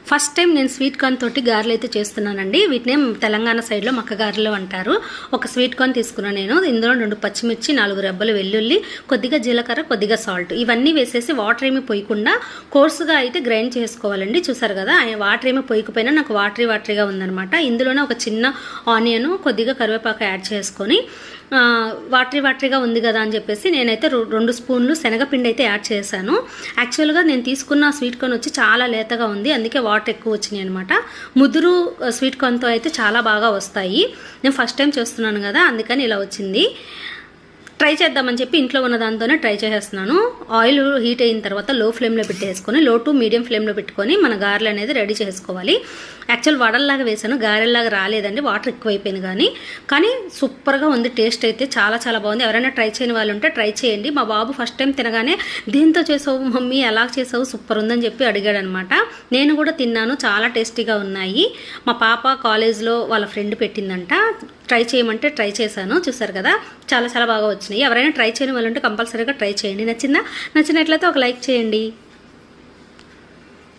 First time నేను sweet corn తోటి గారెలు అయితే చేస్తున్నానండి. వీటిని తెలంగాణ సైడ్లో మక్క గారెలు అంటారు. ఒక స్వీట్ కార్న్ తీసుకున్నాను నేను. ఇందులో 2 పచ్చిమిర్చి, 4 రెబ్బలు వెల్లుల్లి, కొద్దిగా జీలకర్ర, కొద్దిగా సాల్ట్ ఇవన్నీ వేసేసి వాటర్ ఏమి పోయకుండా కోర్సుగా అయితే గ్రైండ్ చేసుకోవాలండి. చూసారు కదా, వాటర్ ఏమి పోయకపోయినా నాకు వాటరీగా ఉందనమాట. ఇందులోనే ఒక చిన్న ఆనియన్, కొద్దిగా కరివేపాకు యాడ్ చేసుకొని వాటరీగా ఉంది కదా అని చెప్పేసి నేనైతే 2 స్పూన్లు శనగపిండి అయితే యాడ్ చేశాను. యాక్చువల్గా నేను తీసుకున్న స్వీట్ కార్న్ వచ్చి చాలా లేతగా ఉంది, అందుకే వాటర్ ఎక్కువ వచ్చినాయి అనమాట. ముదురు స్వీట్ కార్న్తో అయితే చాలా బాగా వస్తాయి. నేను ఫస్ట్ టైం చేస్తున్నాను కదా, అందుకని ఇలా వచ్చింది. ట్రై చేద్దామని చెప్పి ఇంట్లో ఉన్న దాంతోనే ట్రై చేసేస్తున్నాను. ఆయిల్ హీట్ అయిన తర్వాత లో ఫ్లేమ్లో పెట్టేసుకొని లో టు మీడియం ఫ్లేమ్లో పెట్టుకొని మన గారెలు అనేది రెడీ చేసుకోవాలి. యాక్చువల్ వడల్లాగా వేసాను, గారెల్లాగా రాలేదండి, వాటర్ ఎక్కువైపోయింది. కానీ సూపర్గా ఉంది. టేస్ట్ అయితే చాలా చాలా బాగుంది. ఎవరైనా ట్రై చేయని వాళ్ళు ఉంటే ట్రై చేయండి. మా బాబు ఫస్ట్ టైం తినగానే దీంతో చేసావు మమ్మీ, ఎలా చేసావు, సూపర్ ఉందని చెప్పి అడిగాడు అనమాట. నేను కూడా తిన్నాను, చాలా టేస్టీగా ఉన్నాయి. మా పాప కాలేజ్లో వాళ్ళ ఫ్రెండ్ పెట్టిందంట, ట్రై చేయమంటే ట్రై చేశాను. చూసారు కదా, చాలా చాలా బాగా వచ్చినాయి. ఎవరైనా ట్రై చేయని వాళ్ళు ఉంటే కంపల్సరీగా ట్రై చేయండి. నచ్చినట్లయితే ఒక లైక్ చేయండి.